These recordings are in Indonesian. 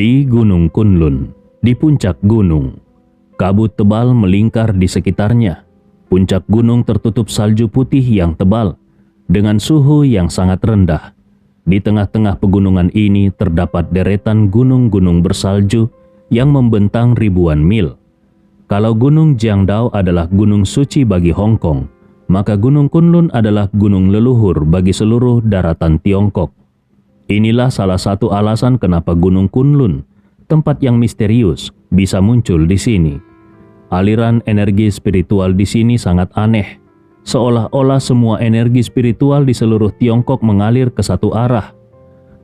Di Gunung Kunlun, di puncak gunung, kabut tebal melingkar di sekitarnya. Puncak gunung tertutup salju putih yang tebal dengan suhu yang sangat rendah. Di tengah-tengah pegunungan ini terdapat deretan gunung-gunung bersalju yang membentang ribuan mil. Kalau Gunung Jiangdao adalah gunung suci bagi Hong Kong, maka Gunung Kunlun adalah gunung leluhur bagi seluruh daratan Tiongkok. Inilah salah satu alasan kenapa Gunung Kunlun, tempat yang misterius, bisa muncul di sini. Aliran energi spiritual di sini sangat aneh, seolah-olah semua energi spiritual di seluruh Tiongkok mengalir ke satu arah.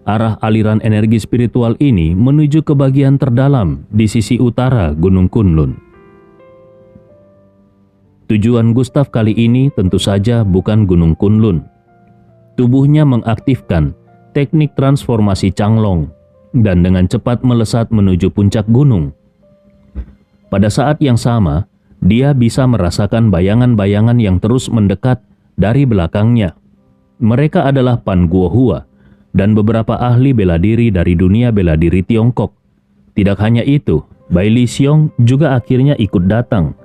Arah aliran energi spiritual ini menuju ke bagian terdalam di sisi utara Gunung Kunlun. Tujuan Gustav kali ini tentu saja bukan Gunung Kunlun. Tubuhnya mengaktifkan teknik transformasi Changlong dan dengan cepat melesat menuju puncak gunung. Pada saat yang sama, dia bisa merasakan bayangan-bayangan yang terus mendekat dari belakangnya. Mereka adalah Pan Guohua dan beberapa ahli bela diri dari dunia bela diri Tiongkok. Tidak hanya itu, Bai Lixiong juga akhirnya ikut datang.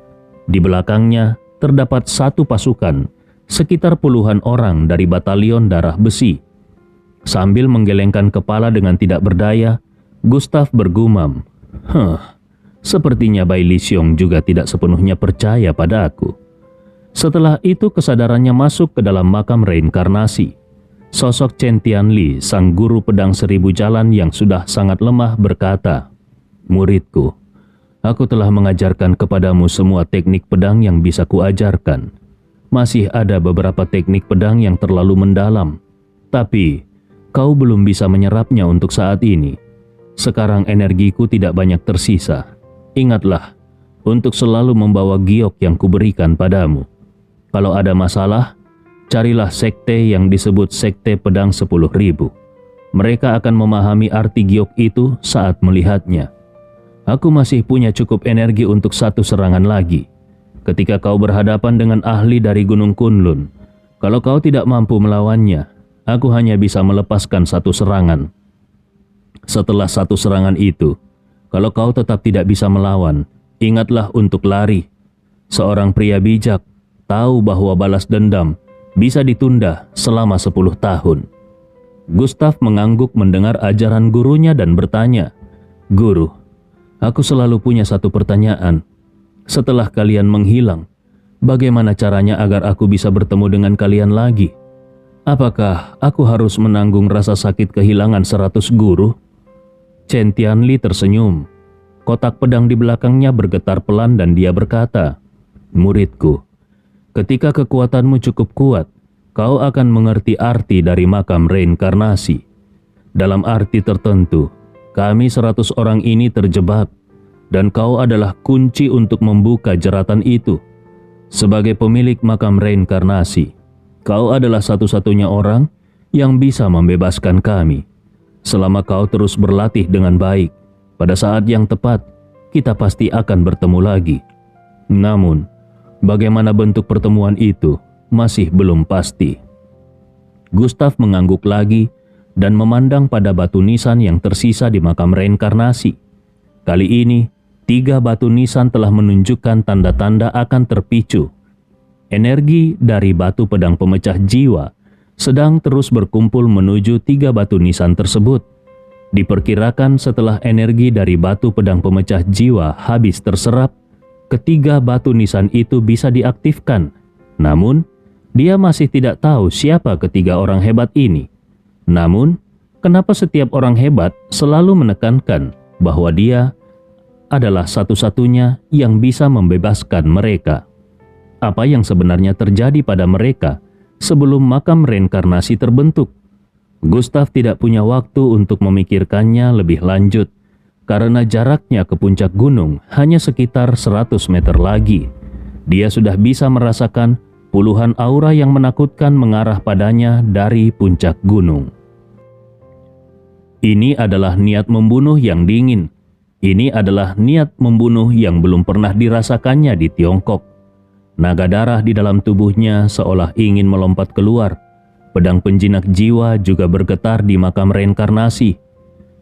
Di belakangnya terdapat satu pasukan, sekitar puluhan orang dari batalion darah besi. Sambil menggelengkan kepala dengan tidak berdaya, Gustav bergumam, sepertinya Bai Lixiong juga tidak sepenuhnya percaya pada aku. Setelah itu kesadarannya masuk ke dalam makam reinkarnasi. Sosok Chen Tianli, sang guru pedang 1000 jalan yang sudah sangat lemah berkata, "Muridku, aku telah mengajarkan kepadamu semua teknik pedang yang bisa kuajarkan. Masih ada beberapa teknik pedang yang terlalu mendalam, tapi kau belum bisa menyerapnya untuk saat ini. Sekarang energiku tidak banyak tersisa. Ingatlah untuk selalu membawa giok yang kuberikan padamu. Kalau ada masalah, carilah sekte yang disebut Sekte Pedang 10.000. Mereka akan memahami arti giok itu saat melihatnya. Aku masih punya cukup energi untuk satu serangan lagi. Ketika kau berhadapan dengan ahli dari Gunung Kunlun, kalau kau tidak mampu melawannya, aku hanya bisa melepaskan satu serangan. Setelah satu serangan itu, kalau kau tetap tidak bisa melawan, ingatlah untuk lari. Seorang pria bijak tahu bahwa balas dendam bisa ditunda selama 10 tahun. Gustav mengangguk mendengar ajaran gurunya dan bertanya, "Guru, aku selalu punya satu pertanyaan. Setelah kalian menghilang, bagaimana caranya agar aku bisa bertemu dengan kalian lagi? Apakah aku harus menanggung rasa sakit kehilangan 100 guru?" Chen Tianli tersenyum. Kotak pedang di belakangnya bergetar pelan dan dia berkata, "Muridku, ketika kekuatanmu cukup kuat, kau akan mengerti arti dari makam reinkarnasi. Dalam arti tertentu, kami 100 orang ini terjebak, dan kau adalah kunci untuk membuka jeratan itu. Sebagai pemilik makam reinkarnasi, kau adalah satu-satunya orang yang bisa membebaskan kami. Selama kau terus berlatih dengan baik, pada saat yang tepat, kita pasti akan bertemu lagi. Namun, bagaimana bentuk pertemuan itu masih belum pasti." Gustav mengangguk lagi dan memandang pada batu nisan yang tersisa di makam reinkarnasi. Kali ini, 3 batu nisan telah menunjukkan tanda-tanda akan terpicu. Energi dari batu pedang pemecah jiwa sedang terus berkumpul menuju 3 batu nisan tersebut. Diperkirakan setelah energi dari batu pedang pemecah jiwa habis terserap, ketiga batu nisan itu bisa diaktifkan. Namun, dia masih tidak tahu siapa ketiga orang hebat ini. Namun, kenapa setiap orang hebat selalu menekankan bahwa dia adalah satu-satunya yang bisa membebaskan mereka? Apa yang sebenarnya terjadi pada mereka sebelum makam reinkarnasi terbentuk? Gustav tidak punya waktu untuk memikirkannya lebih lanjut, karena jaraknya ke puncak gunung hanya sekitar 100 meter lagi. Dia sudah bisa merasakan puluhan aura yang menakutkan mengarah padanya dari puncak gunung. Ini adalah niat membunuh yang dingin. Ini adalah niat membunuh yang belum pernah dirasakannya di Tiongkok. Naga darah di dalam tubuhnya seolah ingin melompat keluar. Pedang penjinak jiwa juga bergetar di makam reinkarnasi.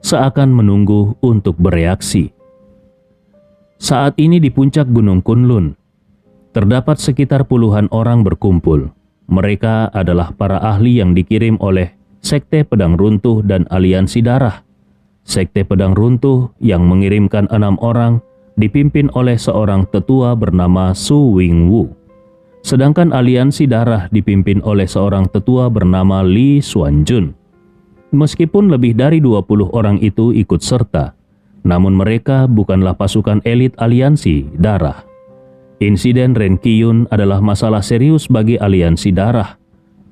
seakan menunggu untuk bereaksi. Saat ini di puncak Gunung Kunlun, terdapat sekitar puluhan orang berkumpul. Mereka adalah para ahli yang dikirim oleh Sekte Pedang Runtuh dan Aliansi Darah. Sekte Pedang Runtuh yang mengirimkan 6 orang dipimpin oleh seorang tetua bernama Su Wingwu. Sedangkan Aliansi Darah dipimpin oleh seorang tetua bernama Li Xuanjun. Meskipun lebih dari 20 orang itu ikut serta, namun mereka bukanlah pasukan elit Aliansi Darah. Insiden Ren Qiyun adalah masalah serius bagi Aliansi Darah.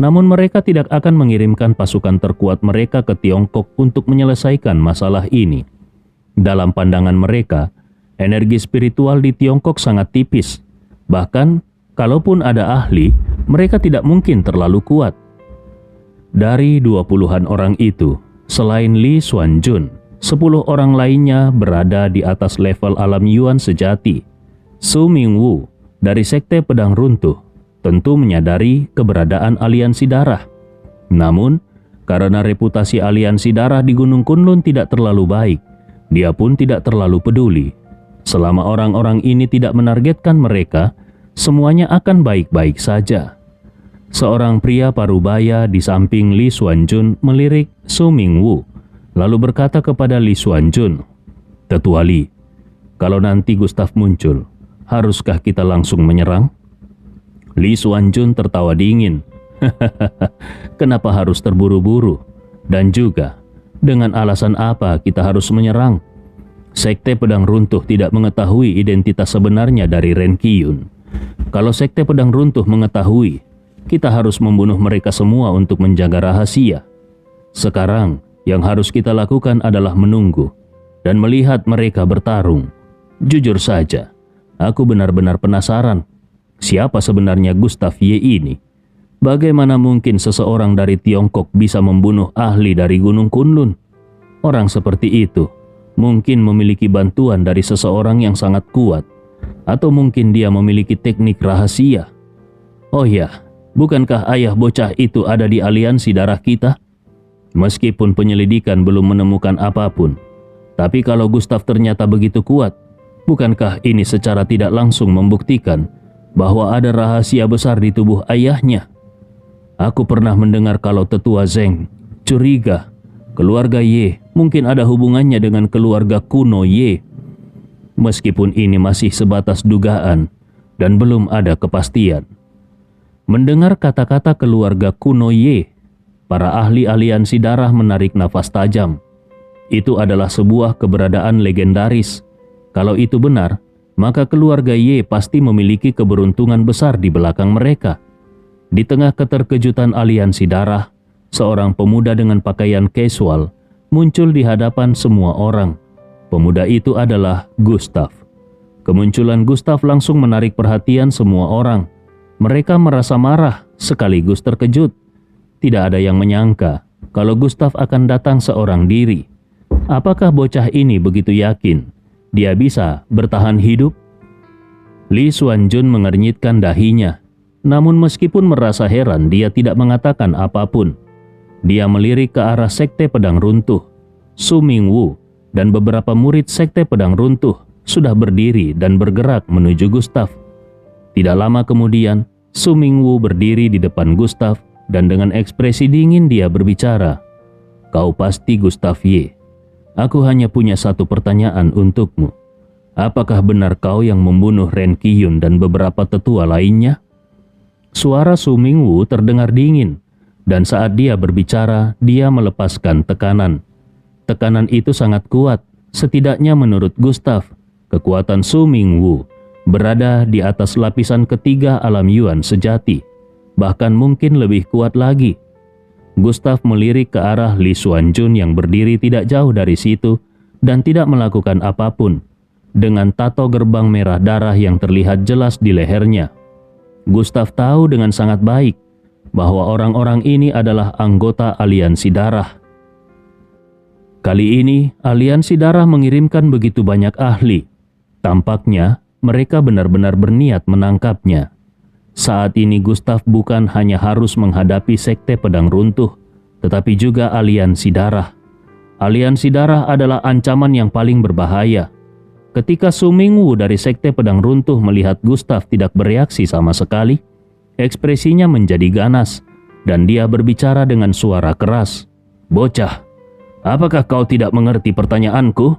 Namun mereka tidak akan mengirimkan pasukan terkuat mereka ke Tiongkok untuk menyelesaikan masalah ini. Dalam pandangan mereka, energi spiritual di Tiongkok sangat tipis. Bahkan, kalaupun ada ahli, mereka tidak mungkin terlalu kuat. Dari 20-an orang itu, selain Li Xuanjun, 10 orang lainnya berada di atas level alam Yuan sejati. Su Mingwu dari Sekte Pedang Runtuh tentu menyadari keberadaan Aliansi Darah. Namun, karena reputasi Aliansi Darah di Gunung Kunlun tidak terlalu baik, dia pun tidak terlalu peduli. Selama orang-orang ini tidak menargetkan mereka, semuanya akan baik-baik saja. Seorang pria parubaya di samping Li Xuanjun melirik Su Mingwu, lalu berkata kepada Li Xuanjun, "Tetua Li, kalau nanti Gustav muncul, haruskah kita langsung menyerang?" Li Xuanjun tertawa dingin. "Kenapa harus terburu-buru? Dan juga, dengan alasan apa kita harus menyerang? Sekte Pedang Runtuh tidak mengetahui identitas sebenarnya dari Ren Qiyun. Kalau Sekte Pedang Runtuh mengetahui, kita harus membunuh mereka semua untuk menjaga rahasia. Sekarang, yang harus kita lakukan adalah menunggu dan melihat mereka bertarung. Jujur saja, aku benar-benar penasaran. Siapa sebenarnya Gustav Ye ini? Bagaimana mungkin seseorang dari Tiongkok bisa membunuh ahli dari Gunung Kunlun? Orang seperti itu mungkin memiliki bantuan dari seseorang yang sangat kuat, atau mungkin dia memiliki teknik rahasia. Oh ya, bukankah ayah bocah itu ada di Aliansi Darah kita? Meskipun penyelidikan belum menemukan apapun, tapi kalau Gustav ternyata begitu kuat, bukankah ini secara tidak langsung membuktikan bahwa ada rahasia besar di tubuh ayahnya? Aku pernah mendengar kalau tetua Zeng curiga keluarga Ye mungkin ada hubungannya dengan keluarga kuno Ye. Meskipun ini masih sebatas dugaan dan belum ada kepastian. Mendengar kata-kata keluarga kuno Ye, para ahli Aliansi Darah menarik nafas tajam. Itu adalah sebuah keberadaan legendaris. Kalau itu benar, maka keluarga Ye pasti memiliki keberuntungan besar di belakang mereka. Di tengah keterkejutan Aliansi Darah, seorang pemuda dengan pakaian casual muncul di hadapan semua orang. Pemuda itu adalah Gustav. Kemunculan Gustav langsung menarik perhatian semua orang. Mereka merasa marah sekaligus terkejut. Tidak ada yang menyangka kalau Gustav akan datang seorang diri. Apakah bocah ini begitu yakin dia bisa bertahan hidup? Li Xuanjun mengernyitkan dahinya. Namun meskipun merasa heran, dia tidak mengatakan apapun. Dia melirik ke arah Sekte Pedang Runtuh. Su Mingwu dan beberapa murid Sekte Pedang Runtuh sudah berdiri dan bergerak menuju Gustav. Tidak lama kemudian, Su Mingwu berdiri di depan Gustav dan dengan ekspresi dingin dia berbicara. "Kau pasti Gustav Ye. Aku hanya punya satu pertanyaan untukmu. Apakah benar kau yang membunuh Ren Qiyun dan beberapa tetua lainnya?" Suara Su Mingwu terdengar dingin, dan saat dia berbicara, dia melepaskan tekanan. Tekanan itu sangat kuat. Setidaknya menurut Gustav, kekuatan Su Mingwu berada di atas lapisan ketiga alam Yuan sejati, bahkan mungkin lebih kuat lagi. Gustav melirik ke arah Li Xuanjun yang berdiri tidak jauh dari situ dan tidak melakukan apapun, dengan tato gerbang merah darah yang terlihat jelas di lehernya. Gustav tahu dengan sangat baik bahwa orang-orang ini adalah anggota Aliansi Darah. Kali ini, Aliansi Darah mengirimkan begitu banyak ahli. Tampaknya, mereka benar-benar berniat menangkapnya. Saat ini Gustav bukan hanya harus menghadapi Sekte Pedang Runtuh, tetapi juga Aliansi Darah. Aliansi darah adalah ancaman yang paling berbahaya. Ketika Su Mingwu dari Sekte Pedang Runtuh melihat Gustav tidak bereaksi sama sekali, ekspresinya menjadi ganas dan dia berbicara dengan suara keras. "Bocah, apakah kau tidak mengerti pertanyaanku?"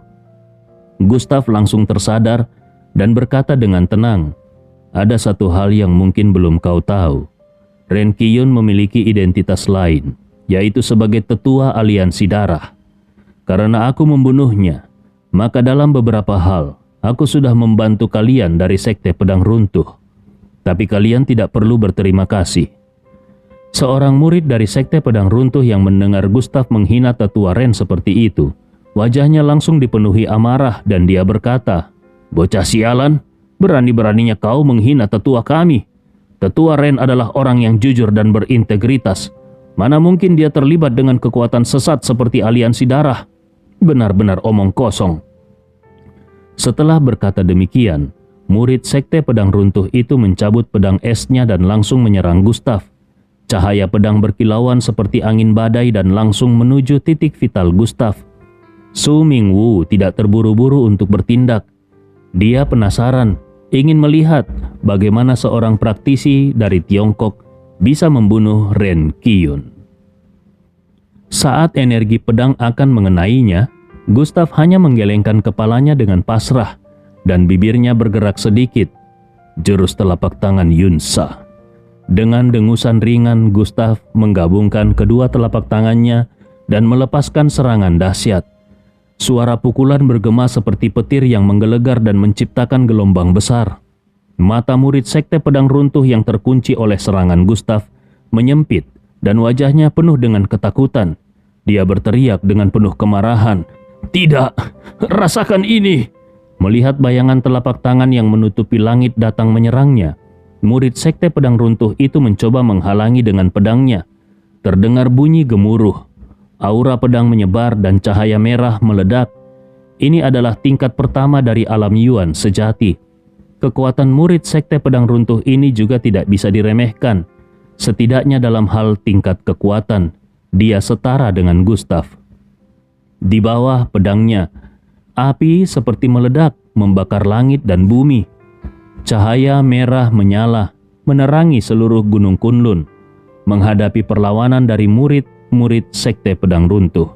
Gustav langsung tersadar dan berkata dengan tenang, "Ada satu hal yang mungkin belum kau tahu. Ren Qiyun memiliki identitas lain, yaitu sebagai tetua aliansi darah. Karena aku membunuhnya, maka dalam beberapa hal aku sudah membantu kalian dari Sekte Pedang Runtuh. Tapi kalian tidak perlu berterima kasih." Seorang murid dari Sekte Pedang Runtuh yang mendengar Gustav menghina tetua Ren seperti itu, wajahnya langsung dipenuhi amarah dan dia berkata, "Bocah sialan, berani-beraninya kau menghina tetua kami. Tetua Ren adalah orang yang jujur dan berintegritas. Mana mungkin dia terlibat dengan kekuatan sesat seperti aliansi darah? Benar-benar omong kosong." Setelah berkata demikian, murid Sekte Pedang Runtuh itu mencabut pedang esnya dan langsung menyerang Gustav. Cahaya pedang berkilauan seperti angin badai dan langsung menuju titik vital Gustav. Su Mingwu tidak terburu-buru untuk bertindak. Dia penasaran, ingin melihat bagaimana seorang praktisi dari Tiongkok bisa membunuh Ren Qiyun. Saat energi pedang akan mengenainya, Gustav hanya menggelengkan kepalanya dengan pasrah dan bibirnya bergerak sedikit. Jurus telapak tangan Yunsa. Dengan dengusan ringan, Gustav menggabungkan kedua telapak tangannya dan melepaskan serangan dahsyat. Suara pukulan bergema seperti petir yang menggelegar dan menciptakan gelombang besar. Mata murid Sekte Pedang Runtuh yang terkunci oleh serangan Gustav menyempit dan wajahnya penuh dengan ketakutan. Dia berteriak dengan penuh kemarahan, "Tidak, rasakan ini!" Melihat bayangan telapak tangan yang menutupi langit datang menyerangnya, murid Sekte Pedang Runtuh itu mencoba menghalangi dengan pedangnya. Terdengar bunyi gemuruh. Aura pedang menyebar dan cahaya merah meledak. Ini adalah tingkat pertama dari alam Yuan sejati. Kekuatan murid Sekte Pedang Runtuh ini juga tidak bisa diremehkan. Setidaknya dalam hal tingkat kekuatan, dia setara dengan Gustav. Di bawah pedangnya, api seperti meledak membakar langit dan bumi. Cahaya merah menyala, menerangi seluruh Gunung Kunlun, menghadapi perlawanan dari murid-murid Sekte Pedang Runtuh.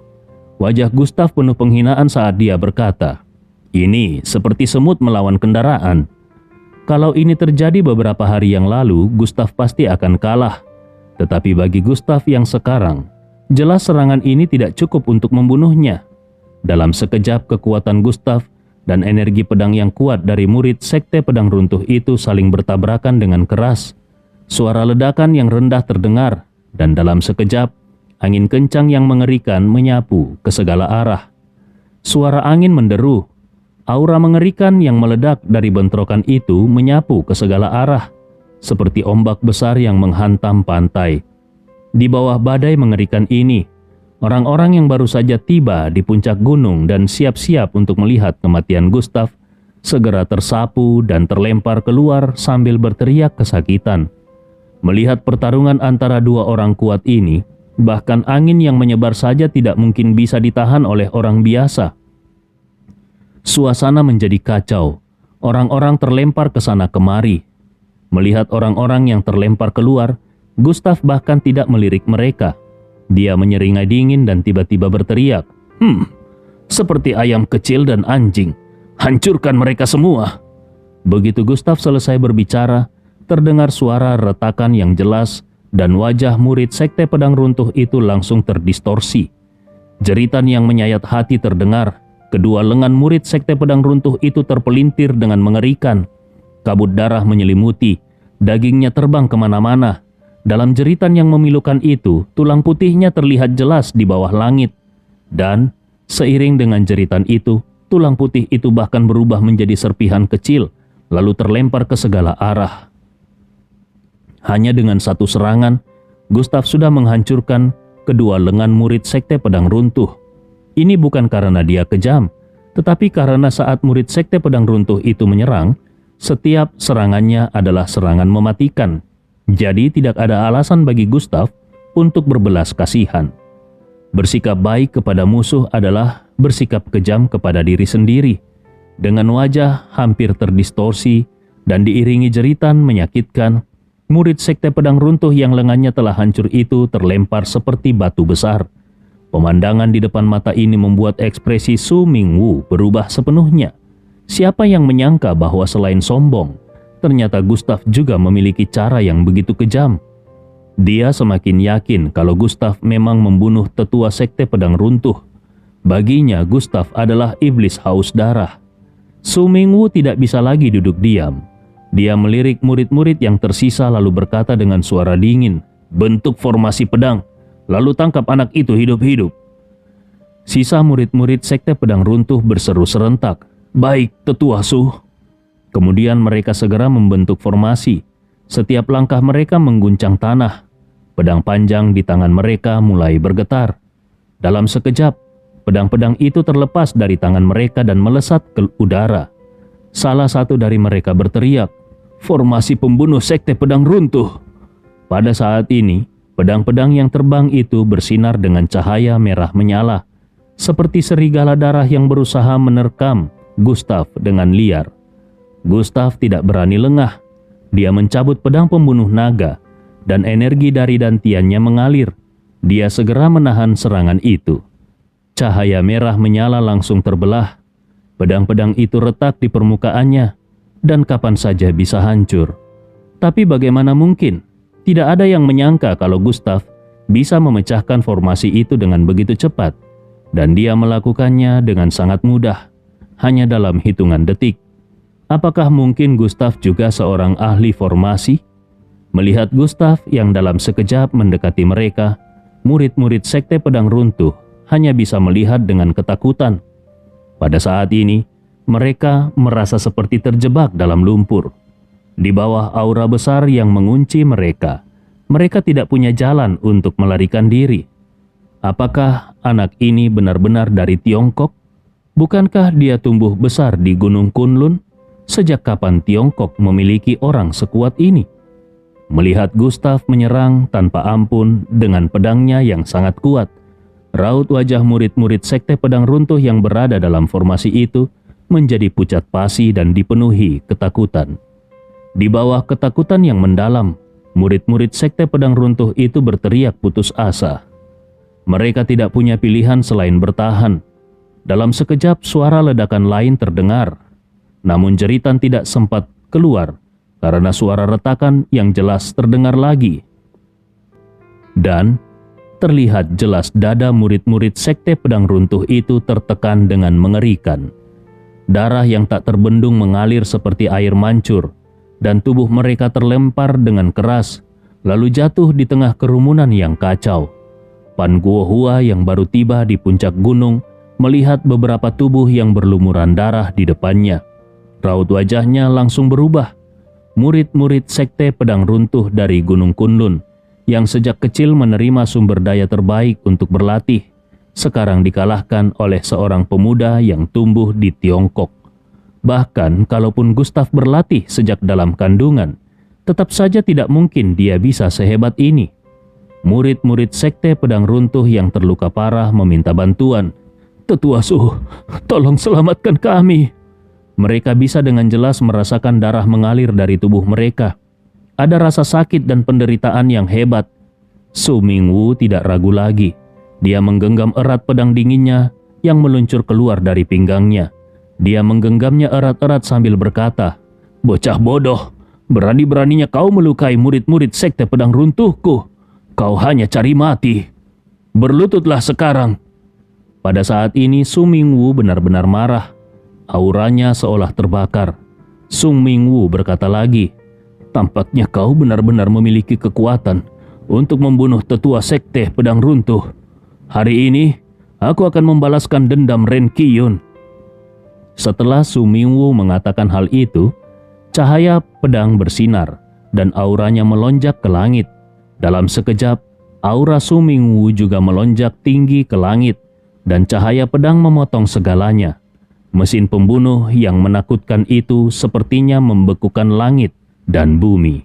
Wajah Gustav penuh penghinaan saat dia berkata, "Ini seperti semut melawan kendaraan." Kalau ini terjadi beberapa hari yang lalu, Gustav pasti akan kalah. Tetapi bagi Gustav yang sekarang, jelas serangan ini tidak cukup untuk membunuhnya. Dalam sekejap kekuatan Gustav dan energi pedang yang kuat dari murid Sekte Pedang Runtuh itu saling bertabrakan dengan keras. Suara ledakan yang rendah terdengar dan dalam sekejap angin kencang yang mengerikan menyapu ke segala arah. Suara angin menderu. Aura mengerikan yang meledak dari bentrokan itu menyapu ke segala arah, seperti ombak besar yang menghantam pantai. Di bawah badai mengerikan ini, orang-orang yang baru saja tiba di puncak gunung dan siap-siap untuk melihat kematian Gustav, segera tersapu dan terlempar keluar sambil berteriak kesakitan. Melihat pertarungan antara dua orang kuat ini, bahkan angin yang menyebar saja tidak mungkin bisa ditahan oleh orang biasa. Suasana menjadi kacau. Orang-orang terlempar ke sana kemari. Melihat orang-orang yang terlempar keluar, Gustav bahkan tidak melirik mereka. Dia menyeringai dingin dan tiba-tiba berteriak, seperti ayam kecil dan anjing. Hancurkan mereka semua." Begitu Gustav selesai berbicara, terdengar suara retakan yang jelas dan wajah murid Sekte Pedang Runtuh itu langsung terdistorsi. Jeritan yang menyayat hati terdengar. Kedua lengan murid Sekte Pedang Runtuh itu terpelintir dengan mengerikan. Kabut darah menyelimuti, dagingnya terbang kemana-mana. Dalam jeritan yang memilukan itu, tulang putihnya terlihat jelas di bawah langit. Dan seiring dengan jeritan itu, tulang putih itu bahkan berubah menjadi serpihan kecil, lalu terlempar ke segala arah. Hanya dengan satu serangan, Gustav sudah menghancurkan kedua lengan murid Sekte Pedang Runtuh. Ini bukan karena dia kejam, tetapi karena saat murid Sekte Pedang Runtuh itu menyerang, setiap serangannya adalah serangan mematikan. Jadi tidak ada alasan bagi Gustav untuk berbelas kasihan. Bersikap baik kepada musuh adalah bersikap kejam kepada diri sendiri. Dengan wajah hampir terdistorsi dan diiringi jeritan menyakitkan, murid sekte pedang runtuh yang lengannya telah hancur itu terlempar seperti batu besar. Pemandangan di depan mata ini membuat ekspresi Su Mingwu berubah sepenuhnya. Siapa yang menyangka bahwa selain sombong, ternyata Gustav juga memiliki cara yang begitu kejam. Dia semakin yakin kalau Gustav memang membunuh tetua sekte pedang runtuh. Baginya Gustav adalah iblis haus darah. Su Mingwu tidak bisa lagi duduk diam. Dia melirik murid-murid yang tersisa lalu berkata dengan suara dingin, "Bentuk formasi pedang, lalu tangkap anak itu hidup-hidup." Sisa murid-murid sekte pedang runtuh berseru serentak, "Baik, tetua Su." Kemudian mereka segera membentuk formasi. Setiap langkah mereka mengguncang tanah. Pedang panjang di tangan mereka mulai bergetar. Dalam sekejap, pedang-pedang itu terlepas dari tangan mereka dan melesat ke udara. Salah satu dari mereka berteriak, "Formasi pembunuh sekte pedang runtuh." Pada saat ini, pedang-pedang yang terbang itu bersinar dengan cahaya merah menyala, seperti serigala darah yang berusaha menerkam Gustav dengan liar. Gustav tidak berani lengah. Dia mencabut pedang pembunuh naga, dan energi dari dantiannya mengalir. Dia segera menahan serangan itu. Cahaya merah menyala langsung terbelah. Pedang-pedang itu retak di permukaannya, dan kapan saja bisa hancur. Tapi bagaimana mungkin? Tidak ada yang menyangka kalau Gustav bisa memecahkan formasi itu dengan begitu cepat, dan dia melakukannya dengan sangat mudah, hanya dalam hitungan detik. Apakah mungkin Gustav juga seorang ahli formasi? Melihat Gustav yang dalam sekejap mendekati mereka, murid-murid sekte pedang runtuh hanya bisa melihat dengan ketakutan. Pada saat ini, mereka merasa seperti terjebak dalam lumpur. Di bawah aura besar yang mengunci mereka, mereka tidak punya jalan untuk melarikan diri. Apakah anak ini benar-benar dari Tiongkok? Bukankah dia tumbuh besar di Gunung Kunlun? Sejak kapan Tiongkok memiliki orang sekuat ini? Melihat Gustav menyerang tanpa ampun dengan pedangnya yang sangat kuat, raut wajah murid-murid sekte pedang runtuh yang berada dalam formasi itu menjadi pucat pasi dan dipenuhi ketakutan. Di bawah ketakutan yang mendalam, murid-murid sekte pedang runtuh itu berteriak putus asa. Mereka tidak punya pilihan selain bertahan. Dalam sekejap suara ledakan lain terdengar, namun jeritan tidak sempat keluar karena suara retakan yang jelas terdengar lagi. Dan terlihat jelas dada murid-murid sekte pedang runtuh itu tertekan dengan mengerikan. Darah yang tak terbendung mengalir seperti air mancur, dan tubuh mereka terlempar dengan keras, lalu jatuh di tengah kerumunan yang kacau. Pan Guohua yang baru tiba di puncak gunung melihat beberapa tubuh yang berlumuran darah di depannya. Raut wajahnya langsung berubah. Murid-murid sekte pedang runtuh dari Gunung Kunlun yang sejak kecil menerima sumber daya terbaik untuk berlatih, sekarang dikalahkan oleh seorang pemuda yang tumbuh di Tiongkok. Bahkan kalaupun Gustav berlatih sejak dalam kandungan, tetap saja tidak mungkin dia bisa sehebat ini. Murid-murid sekte pedang runtuh yang terluka parah meminta bantuan. "Tetua Su, tolong selamatkan kami." Mereka bisa dengan jelas merasakan darah mengalir dari tubuh mereka. Ada rasa sakit dan penderitaan yang hebat. Su Mingwu tidak ragu lagi. Dia menggenggam erat pedang dinginnya yang meluncur keluar dari pinggangnya. Dia menggenggamnya erat-erat sambil berkata, "Bocah bodoh, berani-beraninya kau melukai murid-murid sekte pedang runtuhku. Kau hanya cari mati. Berlututlah sekarang." Pada saat ini Su Mingwu benar-benar marah. Auranya seolah terbakar. Su Mingwu berkata lagi, "Tampaknya kau benar-benar memiliki kekuatan untuk membunuh tetua sekte pedang runtuh. Hari ini, aku akan membalaskan dendam Ren Qiyun." Setelah Su Mingwu mengatakan hal itu, cahaya pedang bersinar dan auranya melonjak ke langit. Dalam sekejap, aura Su Mingwu juga melonjak tinggi ke langit dan cahaya pedang memotong segalanya. Mesin pembunuh yang menakutkan itu sepertinya membekukan langit dan bumi.